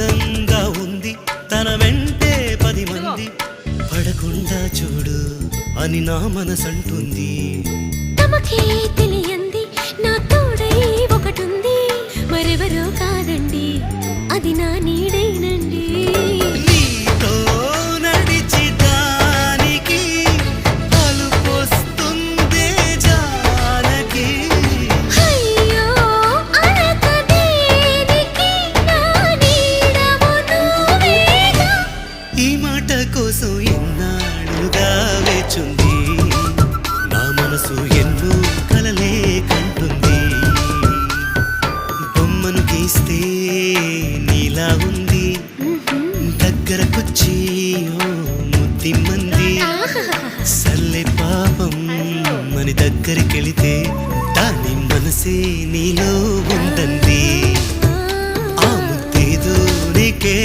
అందంగా ఉంది తన వెంటే 10 మంది పడకుండా చూడు అని నా మనసంటుంది తమకే తెలియంది నా తోడై ఒకటుంది మరెవరో కాదండి అది నా నీడైనండి నీతో నడిచి దానికి అలుపొస్తుందే జానకి అయ్యో అనక దేనికి నా నీడవు నువ్వేగా ఈ మాట కోసం ఎన్నాళ్ళుగా వేచుంది నా మనసు ఎన్నో కలలే కంటుంది బొమ్మను గీస్తే నీలా ఉంది దగ్గరకొచ్చి ఓ ముద్దిమ్మంది సల్లే పాపం అని దగ్గరికెళితే దాని మనసే నీలో ఉందండి ఆ ముద్దేదో నీకే